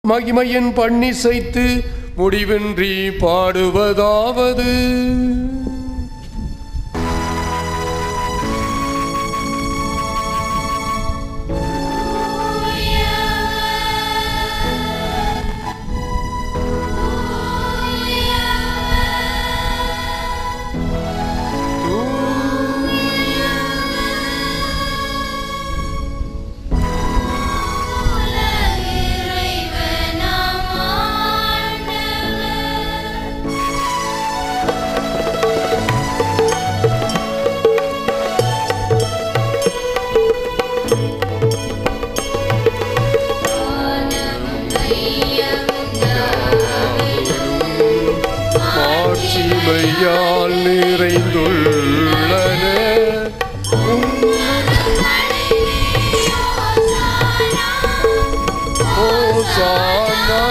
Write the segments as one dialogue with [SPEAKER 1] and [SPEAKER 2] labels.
[SPEAKER 1] மகிமையின் பண்ணிசைத்து முடிவின்றி பாடுவதாவது ஆட்சிமையால் நிறைந்துள்ளன ஓசானா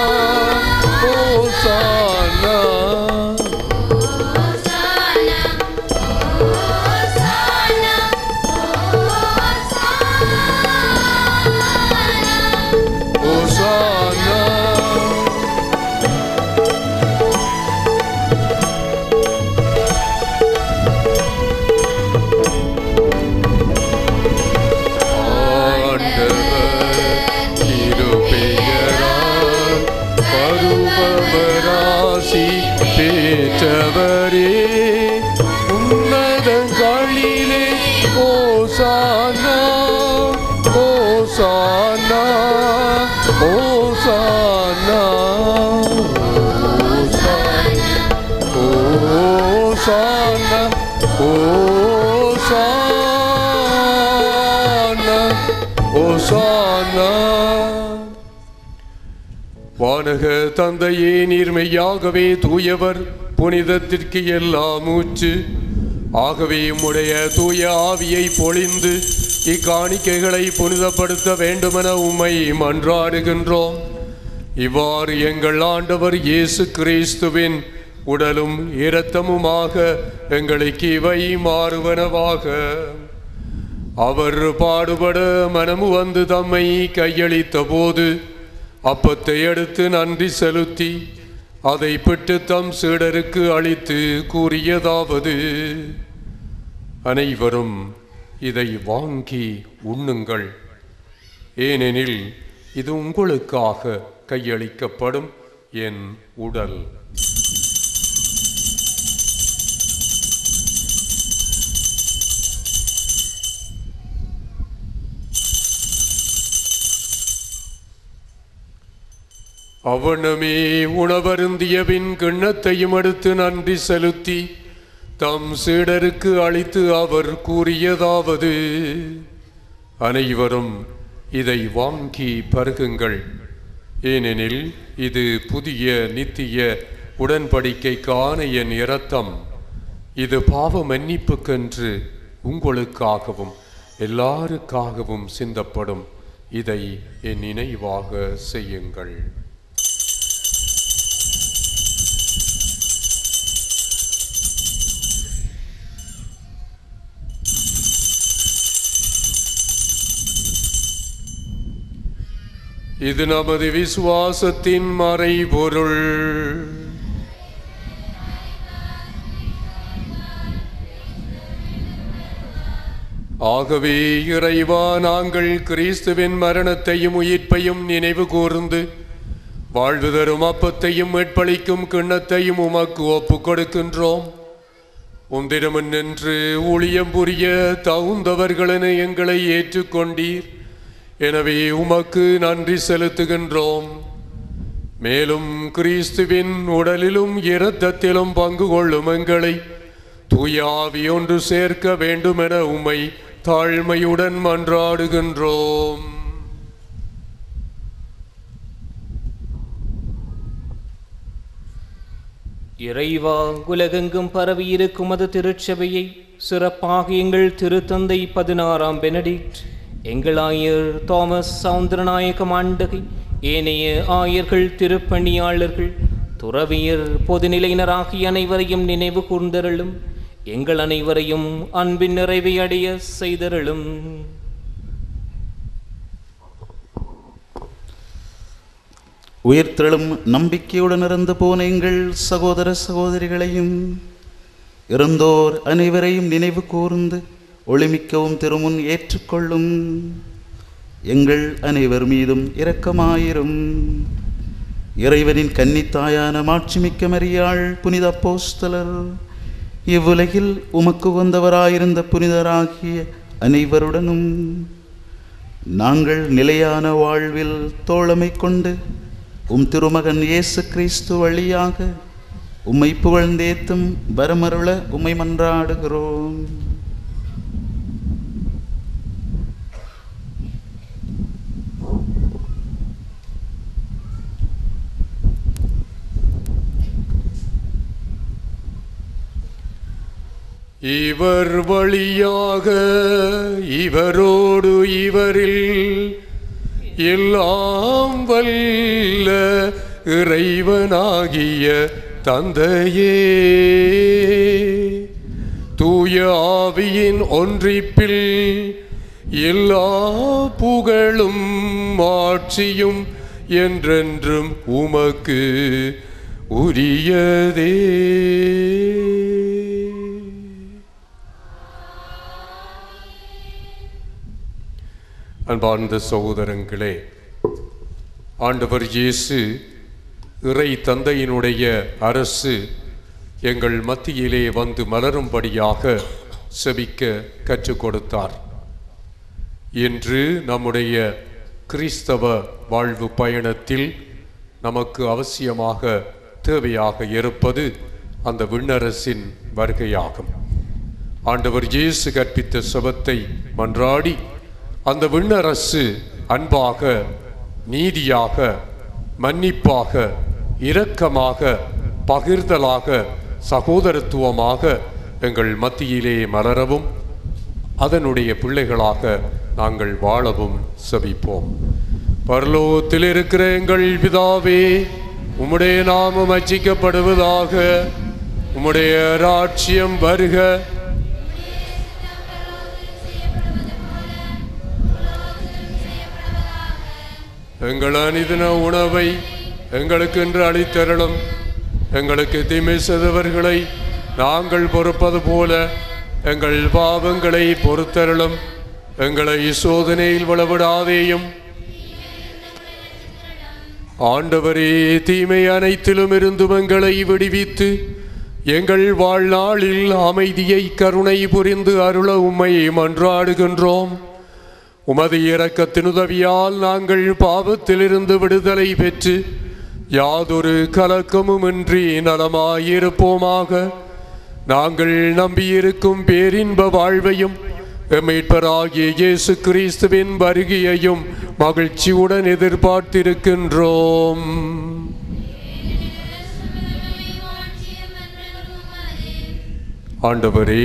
[SPEAKER 1] ஓசானா ஓசானா பெற்றவரே உன்னதங்களிலே ஓசானா ஓசானா ஓசானா ஓசானா ஓசானா ஓசானா. வானக தந்தையே, நீர்மையாகவே தூயவர், புனிதத்திற்கு எல்லாம் மூச்சு. ஆகவே உம்முடைய தூய ஆவியை பொழிந்து இக்காணிக்கைகளை புனிதப்படுத்த வேண்டுமென உம்மை மன்றாடுகின்றோம். இவ்வாறு எங்கள் ஆண்டவர் இயேசு கிறிஸ்துவின் உடலும் இரத்தமுமாக எங்களுக்கு இவை மாறுவனவாக. அவர் பாடுபட மனமு வந்து தம்மை கையளித்த போது அப்பத்தை எடுத்து நன்றி செலுத்தி அதை பிட்டு தம் சீடருக்கு அளித்து கூறியதாவது: அனைவரும் இதை வாங்கி உண்ணுங்கள், ஏனெனில் இது உங்களுக்காக கையளிக்கப்படும் என் உடல். அவனமே உணவருந்தியபின் கிண்ணத்தையும் எடுத்து நன்றி செலுத்தி தம் சீடருக்கு அளித்து அவர் கூறியதாவது: அனைவரும் இதை வாங்கி பருகுங்கள், ஏனெனில் இது புதிய நித்திய உடன்படிக்கைக்கான என் இரத்தம். இது பாவ மன்னிப்புக்கென்று உங்களுக்காகவும் எல்லாருக்காகவும் சிந்தப்படும். இதை என் நினைவாக செய்யுங்கள். இது நமது விசுவாசத்தின் மறைபொருள். ஆகவே இறைவா, நாங்கள் கிறிஸ்துவின் மரணத்தையும் உயிர்ப்பையும் நினைவு கூர்ந்து வாழ்வு தரும் அப்பத்தையும் மீட்பளிக்கும் கிண்ணத்தையும் உமக்கு ஒப்புக் கொடுக்கின்றோம். உந்திரமுன் நின்று ஊழியம் புரிய தகுந்தவர்களென எங்களை ஏற்றுக்கொண்டீர். எனவே உமக்கு நன்றி செலுத்துகின்றோம். மேலும் கிறிஸ்துவின் உடலிலும் இரத்தத்திலும் பங்கு கொள்ளும் எங்களை தூய ஆவி ஒன்று சேர்க்க வேண்டுமென உம்மை தாழ்மையுடன் மன்றாடுகின்றோம்.
[SPEAKER 2] இறைவா, உலகெங்கும் பரவியிருக்கும் அது திருச்சபையை சிறப்பாக எங்கள் திருத்தந்தை 16ஆம் பெனடிக்ட், எங்கள் ஆயர் தாமஸ் சவுந்தரநாயக மாண்டகை, ஏனைய ஆயர்கள், திருப்பணியாளர்கள், துறவியர், பொதுநிலையினராகிய அனைவரையும் நினைவு கூர்ந்தருளும். எங்கள் அனைவரையும் அன்பின் நிறைவை அடைய செய்தருளும்.
[SPEAKER 3] உயிர்த்தெழும் நம்பிக்கையுடன் இருந்து போன எங்கள் சகோதர சகோதரிகளையும் இறந்தோர் அனைவரையும் நினைவு கூர்ந்து ஒளிமிக்கவும் திருமுன் ஏற்றுக்கொள்ளும். எங்கள் அனைவர் மீதும் இரக்கமாயிரும். இறைவனின் கன்னித்தாயான மாட்சிமிக்க மரியாள், புனித அப்போஸ்தலர், இவ்வுலகில் உமக்கு உகந்தவராயிருந்த புனிதராகிய அனைவருடனும் நாங்கள் நிலையான வாழ்வில் தோழமை கொண்டு திருமகன் இயேசு கிறிஸ்து வழியாக உம்மை புகழ்ந்தேத்தும் வரமருள உம்மை மன்றாடுகிறோம்.
[SPEAKER 1] இவர் வழியாக இவரோடு இவரில் எல்லாம் வல்ல இறைவனாகிய தந்தையே, தூய ஆவியின் ஒன்றிப்பில் எல்லா புகழும் ஆட்சியும் என்றென்றும் உமக்கு உரியதே. அன்பார்ந்த சகோதரங்களே, ஆண்டவர் இயேசு இறை தந்தையினுடைய அரசு எங்கள் மத்தியிலே வந்து மலரும்படியாக செபிக்க கற்றுக் கொடுத்தார். இன்று நம்முடைய கிறிஸ்தவ வாழ்வு பயணத்தில் நமக்கு அவசியமாக தேவையாக இருப்பது அந்த விண்ணரசின் வருகையாகும். ஆண்டவர் இயேசு கற்பித்த செபத்தை மன்றாடி அந்த விண்ணரசு அன்பாக, நீதியாக, மன்னிப்பாக, இரக்கமாக, பகிர்தலாக, சகோதரத்துவமாக எங்கள் மத்தியிலே மலரவும் அதனுடைய பிள்ளைகளாக நாங்கள் வாழவும் செபிப்போம். பரலோகத்தில் இருக்கிற எங்கள் பிதாவே, உம்முடைய நாமம் அர்ச்சிக்கப்படுவதாக, உம்முடைய ராஜ்யம் வருக, எங்கள் அனுதின உணவை எங்களுக்கு இன்று அளித்தருளும். எங்களுக்கு தீமை செய்தவர்களை நாங்கள் பொறுப்பது போல எங்கள் பாவங்களை பொறுத்தருளும். எங்களை சோதனையில் விழவிடாதேயும். ஆண்டவரே, தீமை அனைத்திலும் இருந்தும் எங்களை விடுவித்து எங்கள் வாழ்நாளில் அமைதியை கருணை புரிந்து அருள உம்மை மன்றாடுகின்றோம். உமது இரக்கத்தின் உதவியால் நாங்கள் பாவத்திலிருந்து விடுதலை பெற்று யாதொரு கலக்கமுமின்றி நலமாயிருப்போமாக. நாங்கள் நம்பியிருக்கும் பேரின்ப வாழ்வையும் மீட்பராகிய இயேசு கிறிஸ்துவின் வருகையையும் மகிழ்ச்சியுடன் எதிர்பார்த்திருக்கின்றோம். ஆண்டவரே,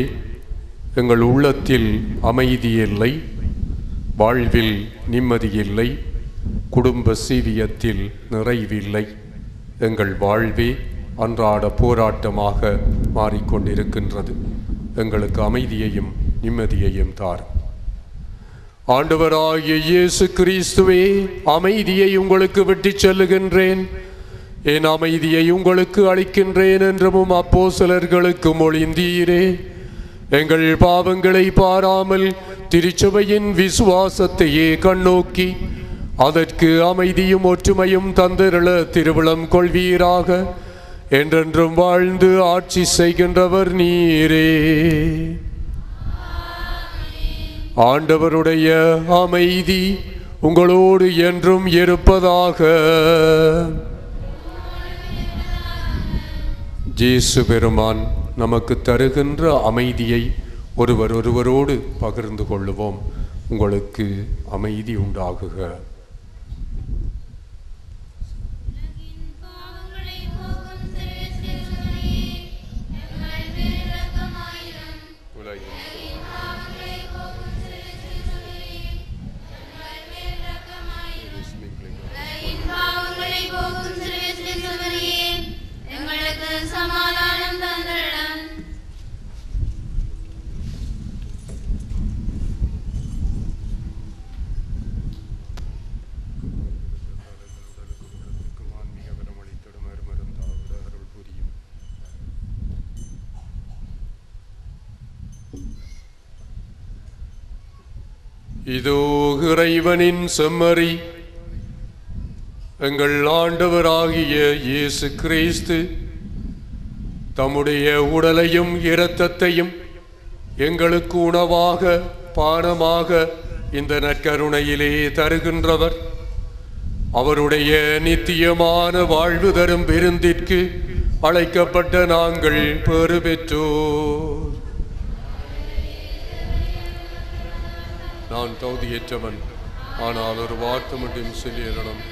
[SPEAKER 1] எங்கள் உள்ளத்தில் அமைதி இல்லை, வாழ்வில் நிம்மதியில்லை, குடும்ப சீவியத்தில் நிறைவில்லை. எங்கள் வாழ்வே அன்றாட போராட்டமாக மாறிக்கொண்டிருக்கின்றது. எங்களுக்கு அமைதியையும் நிம்மதியையும் தாரும். ஆண்டவராகிய இயேசு கிறிஸ்துவே, அமைதியை உங்களுக்கு விட்டுச் செல்லுகின்றேன், என் அமைதியை உங்களுக்கு அளிக்கின்றேன் என்றும் அப்போஸ்தலர்களுக்கு மொழிந்தீரே. எங்கள் பாவங்களை பாராமல் திருச்சபையின் விசுவாசத்தையே கண்ணோக்கி அதற்கு அமைதியும் ஒற்றுமையும் தந்திரள திருவிழம் கொள்வீராக. என்றென்றும் வாழ்ந்து ஆட்சி செய்கின்றவர் நீரே. ஆண்டவருடைய அமைதி உங்களோடு என்றும் இருப்பதாக. இயேசு பெருமான் நமக்கு தருகின்ற அமைதியை ஒருவரோடு பகிர்ந்து கொள்ளுவோம். உங்களுக்கு அமைதி உண்டாகுக. இதோ இறைவனின் செம்மறி, எங்கள் ஆண்டவராகிய இயேசு கிறிஸ்து தம்முடைய உடலையும் இரத்தத்தையும் எங்களுக்கு உணவாக பானமாக இந்த நற்கருணையிலே தருகின்றவர். அவருடைய நித்தியமான வாழ்வு தரும் விருந்திற்கு அழைக்கப்பட்ட நாங்கள் பெறு பெற்றோர். நான் தகுதியற்றவன், ஆனால் ஒரு வார்த்தை மட்டும் சொல்லிடணும்.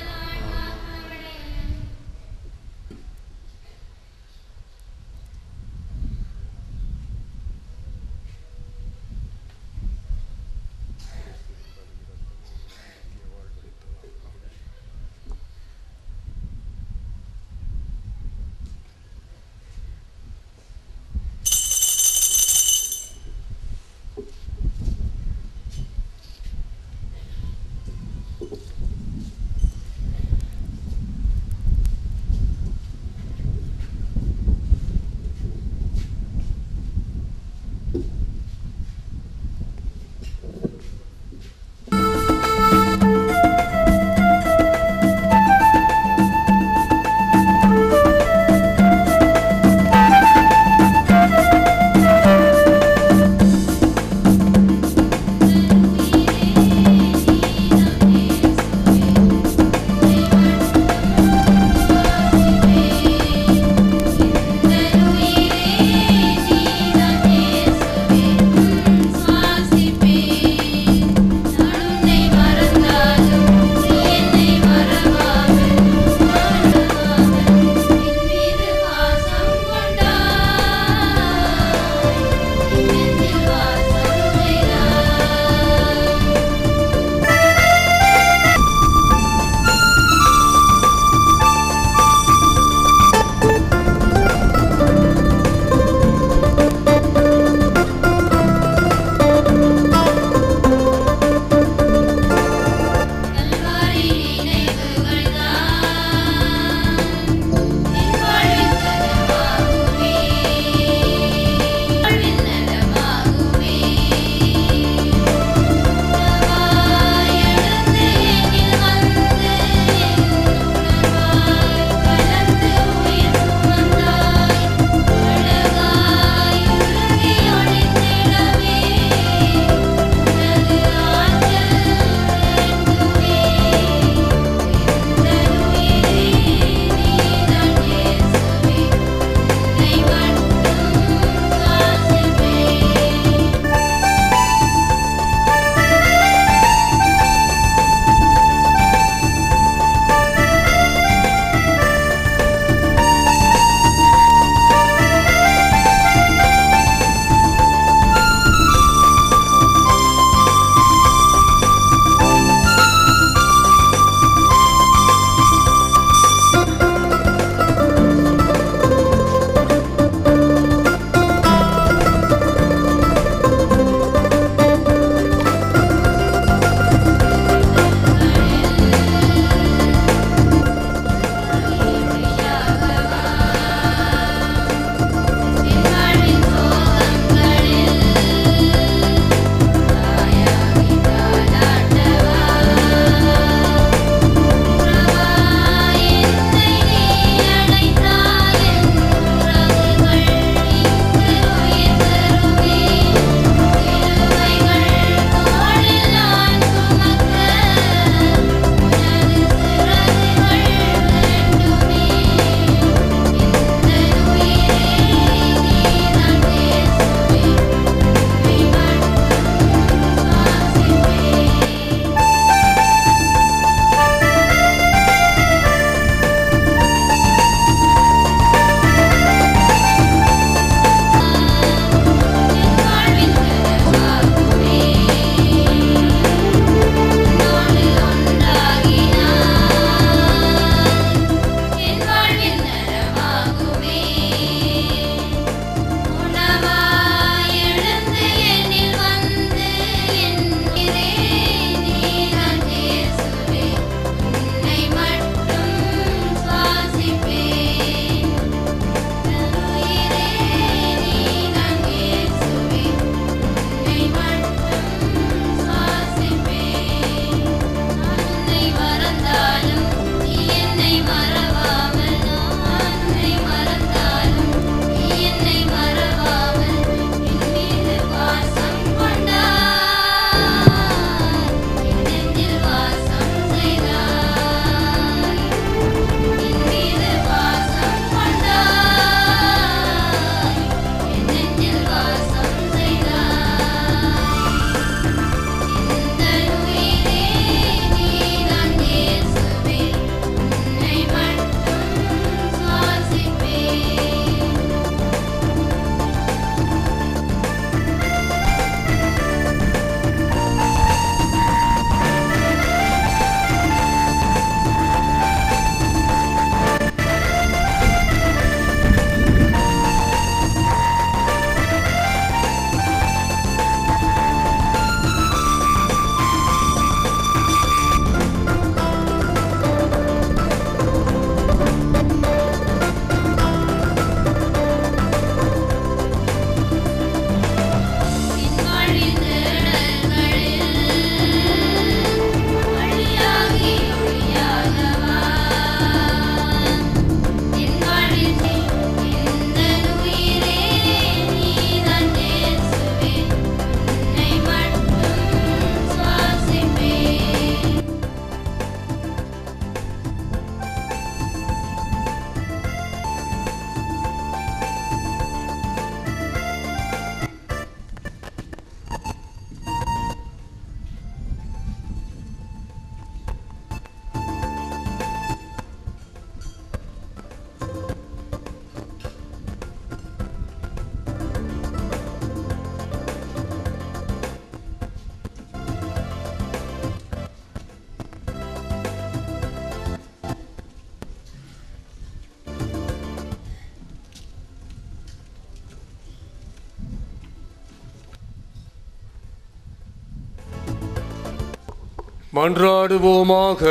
[SPEAKER 1] மன்றாடுவோமாக.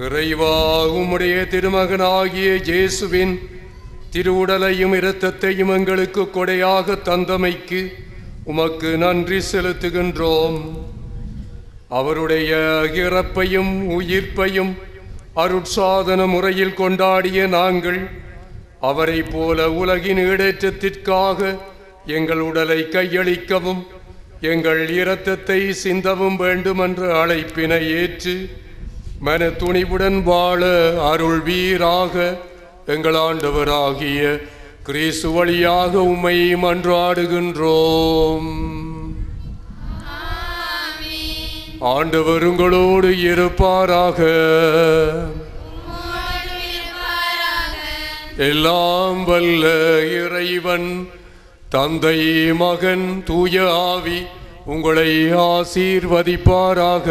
[SPEAKER 1] இறைவா, உம்முடைய திருமகனாகிய இயேசுவின் திருவுடலையும் இரத்தத்தையும் எங்களுக்கு கொடையாக தந்தமைக்கு உமக்கு நன்றி செலுத்துகின்றோம். அவருடைய இறப்பையும் உயிர்ப்பையும் அருட்சாதன முறையில் கொண்டாடிய நாங்கள் அவரை போல உலகின் ஈடேற்றத்திற்காக எங்கள் உடலை கையளிக்கவும் எங்கள் இரத்தத்தை சிந்தவும் வேண்டுமென்ற அழைப்பினை ஏற்று மன துணிவுடன் வாழ அருள்வீராக. எங்கள் ஆண்டவராகிய கிறிஸ்து வழியாக உம்மை மன்றாடுகின்றோம். ஆண்டவர் உங்களோடு இருப்பாராக. எல்லாம் வல்ல இறைவன் தந்தை, மகன், தூய ஆவி உங்களை ஆசீர்வதிப்பாராக.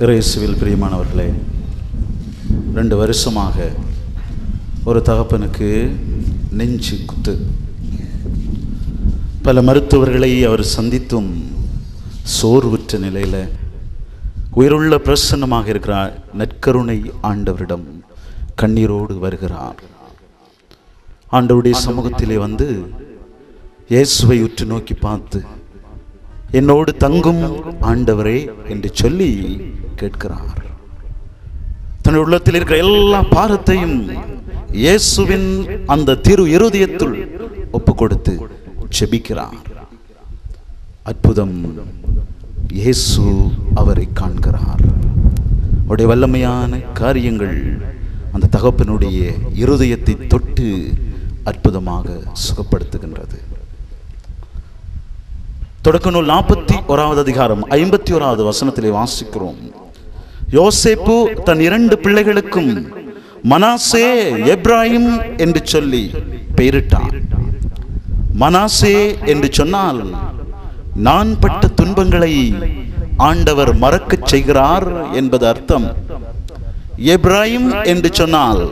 [SPEAKER 3] இயேசுவில் பிரியமானவர்களே, 2 வருஷமாக ஒரு தகப்பனுக்கு நெஞ்சு குத்து. பல மருத்துவர்களை அவர் சந்தித்தும் சோர்வுற்ற நிலையில் உயிருள்ள பிரசன்னமாக இருக்கிறார். நற்கருணை ஆண்டவரிடம் கண்ணீரோடு வருகிறார். ஆண்டவருடைய சமூகத்திலே வந்து இயேசுவை உற்று நோக்கி பார்த்து, என்னோடு தங்கும் ஆண்டவரே என்று சொல்லி கேட்கிறார். தன்னுடைய உள்ளத்தில் இருக்கிற எல்லா பாரத்தையும் இயேசுவின் அந்த திரு இருதயத்துள் ஒப்பு கொடுத்து ஜெபிக்கிறார். அற்புதம், இயேசு அவரை காண்கிறார். அவருடைய வல்லமையான காரியங்கள் அந்த தகப்பனுடைய இருதயத்தை தொட்டு அற்புதமாக சுகப்படுத்துகின்றது. தொடக்க நூல் 41வது அதிகாரம் 51வது வசனத்திலே வாசிக்கிறோம். யோசேப்பு தன் 2 பிள்ளைகளுக்கும் மனாசே, எப்ராயிம் என்று சொல்லி பெயரிட்டான். மனாசே என்று சொன்னால் நான் பட்ட துன்பங்களை ஆண்டவர் மறக்கச் செய்கிறார் என்பது அர்த்தம். எப்ராயிம் என்று சொன்னால்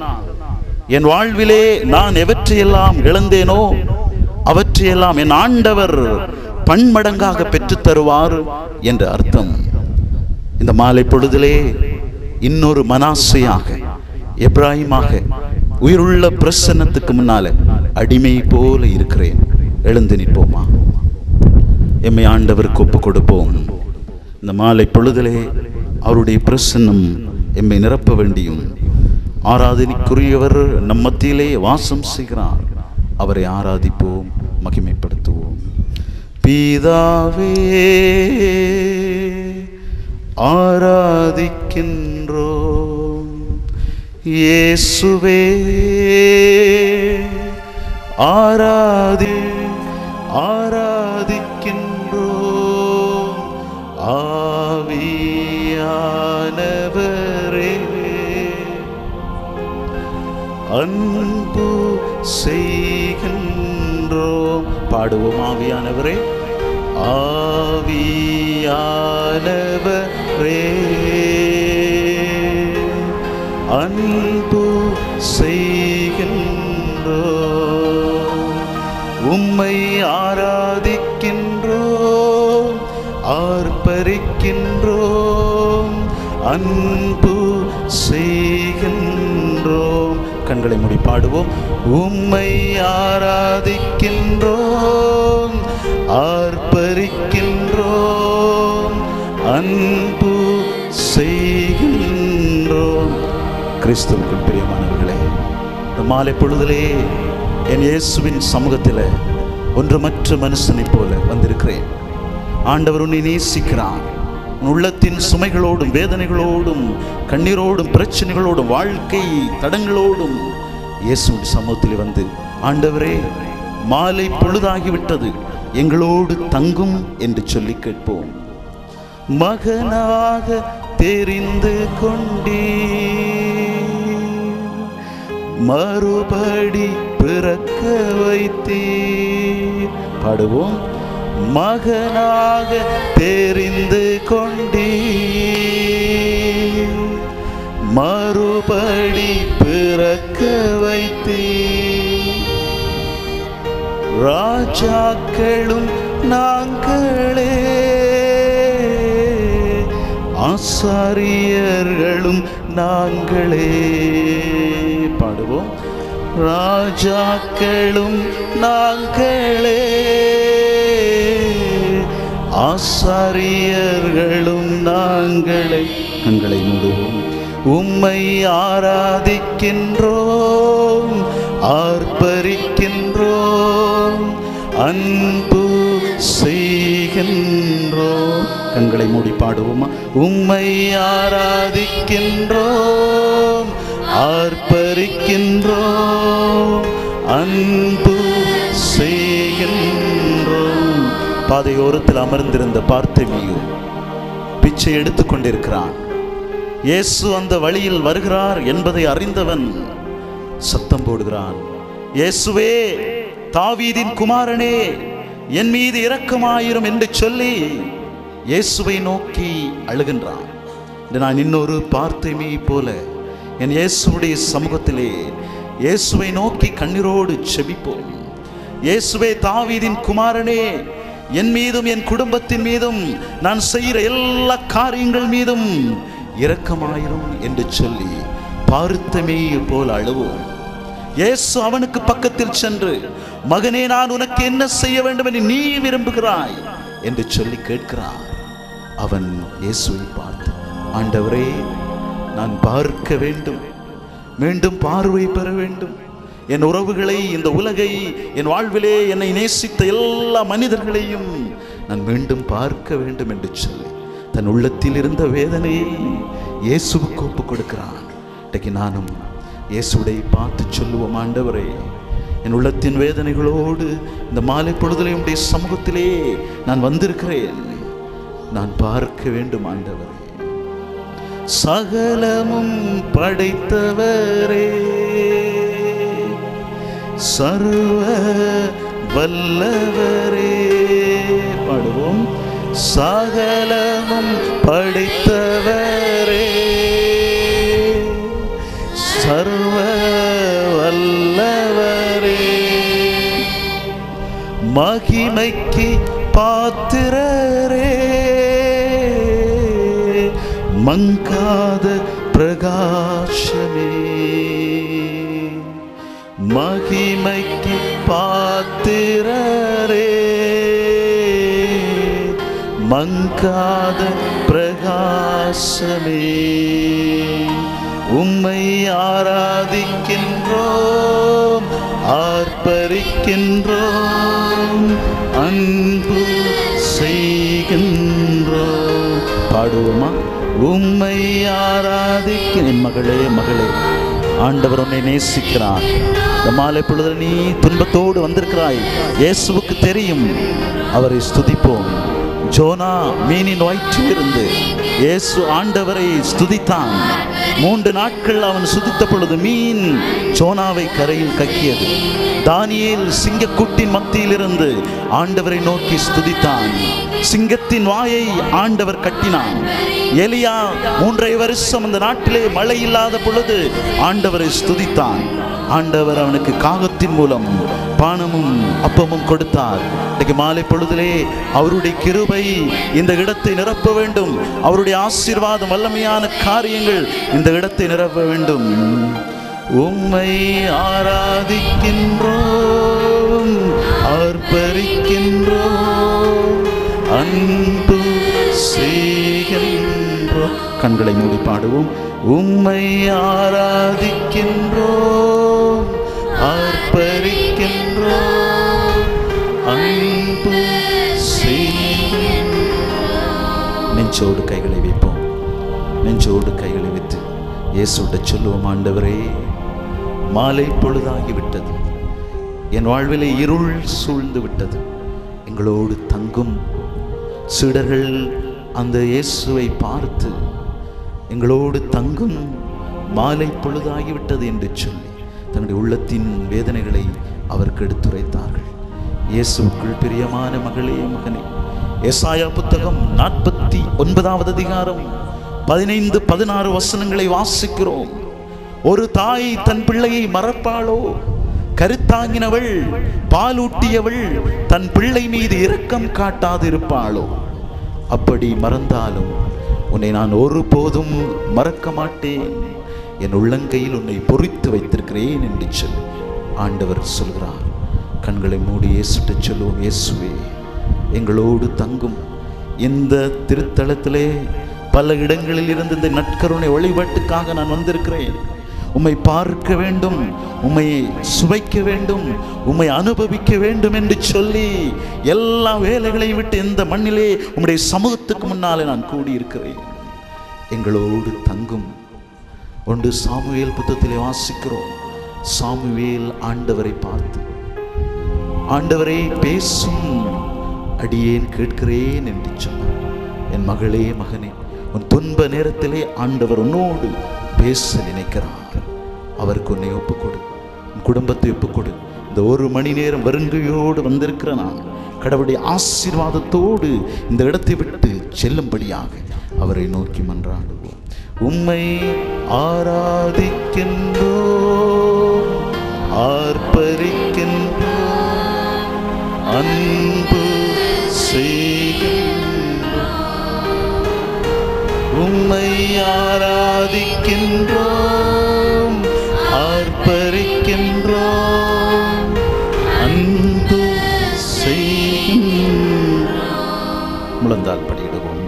[SPEAKER 3] என் வாழ்விலே நான் எவற்றையெல்லாம் இழந்தேனோ அவற்றையெல்லாம் என் ஆண்டவர் பன்மடங்காக பெற்றுத் தருவார் என்ற அர்த்தம். இந்த மாலை பொழுதிலே இன்னொரு மனாசையாக, எப்ராயிமாக உயிருள்ள பிரசன்னத்துக்கு முன்னால அடிமை போல இருக்கிறேன். எழுந்து நிற்போமா? எம்மை ஆண்டவருக்கு ஒப்பு கொடுப்போம். இந்த மாலை பொழுதிலே அவருடைய பிரசன்னம் எம்மை நிரப்ப வேண்டியும், ஆராதனைக்குரியவர் நம் மத்தியிலே வாசம் செய்கிறார். அவரை ஆராதிப்போம், மகிமைப்படுத்துவோம். பிதாவே ஆராதிக்கின்றோம், இயேசுவே ஆராதிக்கின்றோம், ஆவியானவரே அன்பு செய்கின்றோம். பாடுவோம். ஆவியானவரே, ஆவியானவரே அன்பு செய்கின்றோம், உம்மை ஆராதிக்கின்றோம், ஆர்ப்பரிக்கின்றோம், அன்பு செய்கின்றோம். கண்களை மூடி பாடுவோம். உம்மை ஆராதிக்கின்றோம், ஆர்ப்பரிக்கின்றோம், அன்பு செய்கின்றோம். கிறிஸ்துவுக்குள் பிரியமானவர்களே, இந்த மாலை பொழுதிலே என் இயேசுவின் சமூகத்தில் ஒன்றுமற்ற மனுஷனைப் போல வந்திருக்கிறேன். ஆண்டவர் உன்னை நேசிக்கிறார். உள்ளத்தின் சுமைகளோடும் வேதனைகளோடும் கண்ணீரோடும் பிரச்சனைகளோடும் வாழ்க்கை தடங்களோடும் இயேசுவின் சமூகத்தில் வந்து, ஆண்டவரே மாலை பொழுதாகிவிட்டது, எங்களோடு தங்கும் என்று சொல்லி கேட்போம். மகனாக தெரிந்து கொண்டே மறுபடி பிறக்க வைத்தீர். பாடுவோம். மகனாக தெரிந்து கொண்டே மறுபடி பிறக்க வைத்தீர். ராஜாக்களும் நாங்களே, ஆசாரியர்களும் நாங்களே. பாடுவோம். ராஜாக்களும் நாங்களே, ஆசாரியர்களும் நாங்களே. கண்களை மூடுவோம். உம்மை ஆராதிக்கின்றோம், ஆர்ப்பரிக்கின்றோம், அன்பு செய்கின்றோம். கண்களை மூடி பாடுவோமா? உம்மை ஆராதிக்கின்றோம், ஆர்ப்பரிக்கின்றோம், அன்பு செய்கின்றோம். பாதையோரத்தில் அமர்ந்திருந்த பார்த்தேமியு பிச்சை எடுத்துக் கொண்டிருக்கிறான். இயேசு அந்த வழியில் வருகிறார் என்பதை அறிந்தவன் சத்தம் போடுகிறான். இயேசுவே, தாவீதின் குமாரனே, என் மீது இரக்கமாயிரும் என்று சொல்லி இயேசுவை நோக்கி அழுகின்றான். நான் இன்னொரு பார்த்தைமை போல என் இயேசுடைய சமூகத்திலே இயேசுவை நோக்கி கண்ணீரோடு செபிப்போம். இயேசுவே, தாவீதின் குமாரனே, என் மீதும் என் குடும்பத்தின் மீதும் நான் செய்கிற எல்லா காரியங்கள் மீதும் இரக்கமாயிரும் என்று சொல்லி பார்த்தைமையை போல் அழுவோம். இயேசு அவனுக்கு பக்கத்தில் சென்று, மகனே, நான் உனக்கு என்ன செய்ய வேண்டும் என்று நீ விரும்புகிறாய் என்று சொல்லி கேட்கிறார். அவன் இயேசுவை பார்த்து, ஆண்டவரே, நான் பார்க்க வேண்டும், மீண்டும் பார்வை பெற வேண்டும், என் உறவுகளை, இந்த உலகை, என் வாழ்விலே என்னை நேசித்த எல்லா மனிதர்களையும் நான் மீண்டும் பார்க்க வேண்டும் என்று சொல்லி தன் உள்ளத்தில் இருந்த வேதனையை இயேசுவுக்கு ஒப்புக் கொடுக்கிறான். இன்றைக்கு நானும் இயேசுவை பார்த்து சொல்லுவோம், ஆண்டவரே, என் உள்ளத்தின் வேதனைகளோடு இந்த மாலை பொழுதிலே உம்முடைய சமூகத்திலே நான் வந்திருக்கிறேன், நான் பார்க்க வேண்டும் ஆண்டவரே. சகலமும் படைத்தவரே, சர்வ வல்லவரே, பாடுவோம். சகலமும் படைத்தவரே, சர்வ வல்லவரே, மகிமைக்கு பாத்திரரே, மங்காத பிரகாசமே, மகிமைக்கு பாத்திரரே, மங்காத பிரகாசமே, உம்மை ஆராதிக்கின்றோம், ஆர்ப்பரிக்கின்றோம், அன்பு செய்கின்றோம். பாடுவோமா? உம்மை ஆராதிக்க. என் மகளே, மகளே, ஆண்டவர் உன்னை நேசிக்கிறார். இந்த மாலை பொழுது நீ துன்பத்தோடு வந்திருக்கிறாய், இயேசுவுக்கு தெரியும். அவரை ஸ்துதிப்போம். ஜோனா மீனின் வயிற்றிலிருந்து இயேசு ஆண்டவரை ஸ்துதித்தான். 3 நாட்கள் அவன் ஸ்துதித்த பொழுது மீன் ஜோனாவை கரையில் கக்கியது. தானியேல் சிங்கக்கூட்டின் மத்தியிலிருந்து ஆண்டவரை நோக்கி ஸ்துதித்தான். சிங்கத்தின் வாயை ஆண்டவர் கட்டினான். எலியா 3.5 வருஷம் அந்த நாட்டிலே மழை இல்லாத பொழுது ஆண்டவரை ஸ்துதித்தான். ஆண்டவர் அவனுக்கு காகத்தின் மூலம் பானமும் அப்பமும் கொடுத்தார். இன்றைக்கு மாலை பொழுதிலே அவருடைய கிருபை இந்த இடத்தை நிரப்ப வேண்டும். அவருடைய ஆசீர்வாதம், வல்லமையான காரியங்கள் இந்த இடத்தை நிரப்ப வேண்டும். உம்மை ஆராதிக்கின்றோம், ஆர்ப்பரிக்கின்றோம், அன்பு செய்கின்றோம். கண்களை மூடி பாடுவோம். உம்மை ஆராதிக்கின்றோம், ஆர்ப்பரிக்கின்றோம், அன்பு செய்கின்றோம். நெஞ்சோடு கைகளை வைப்போம். நெஞ்சோடு கைகளை வைத்து இயேசுவிட்ட சொல்லுவோம், ஆண்டவரே, மாலை பொழுதாகிவிட்டது, என் வாழ்விலே இருள் சூழ்ந்து விட்டது, எங்களோடு தங்கும். சீடர்கள் அந்த இயேசுவை பார்த்து, எங்களோடு தங்கும், மாலை பொழுதாகிவிட்டது என்று சொல்லி தங்களுடைய உள்ளத்தின் வேதனைகளை அவருக்கு எடுத்துரைத்தார்கள். இயேசுவுக்குள் பிரியமான மகளே, மகனே, ஏசாயா புத்தகம் 49வது அதிகாரம் 15-16 வசனங்களை வாசிக்கிறோம். ஒரு தாய் தன் பிள்ளையை மறப்பாளோ? கருத்தாங்கினவள், பாலூட்டியவள் தன் பிள்ளை மீது இரக்கம் காட்டாது இருப்பாளோ? அப்படி மறந்தாலும் உன்னை நான் ஒருபோதும் மறக்க மாட்டேன், என் உள்ளங்கையில் உன்னை பொறித்து வைத்திருக்கிறேன் என்று சொல்லி ஆண்டவர் சொல்கிறார். கண்களை மூடி இயேசுட்ட சொல்லுவோம், இயேசுவே, எங்களோடு தங்கும். இந்த திருத்தலத்திலே பல இடங்களில் இருந்து இந்த நற்கருணை வழிபாட்டுக்காக நான் வந்திருக்கிறேன். உம்மை பார்க்க வேண்டும், உம்மை சுவைக்க வேண்டும், உம்மை அனுபவிக்க வேண்டும் என்று சொல்லி எல்லா வேலைகளையும் விட்டு இந்த மண்ணிலே உம்முடைய சமூகத்துக்கு முன்னாலே நான் கூடியிருக்கிறேன். எங்களோடு தங்கும். 1 சாமுவேல் புத்தகத்திலே வாசிக்கிறோம். சாமுவேல் ஆண்டவரை பார்த்து, ஆண்டவரே, பேசும், அடியேன் கேட்கிறேன் என்று சொன்னார். என் மகளே, மகனே, உன் துன்ப நேரத்திலே ஆண்டவர் உன்னோடு பேச நினைக்கிறார். அவருக்கு உன்னை ஒப்புக்கொடு, உன் குடும்பத்தை ஒப்புக்கொடு. இந்த 1 மணி நேரம் வருங்கையோடு வந்திருக்கிற நான் கடவுளுடைய ஆசீர்வாதத்தோடு இந்த இடத்தை விட்டு செல்லும்படியாக அவரை நோக்கி மன்றாடுவோம். உம்மை ஆராதிக்கின்றோம், ஆர்ப்பரிக்கின்றோம், அன்பு செய்கின்றோம். உம்மை ஆராதிக்கின்றோம், ஆர்ப்பரிக்கின்றோம், அன்பு செய்கின்றோம். முழந்தால் படியிடுவோம்.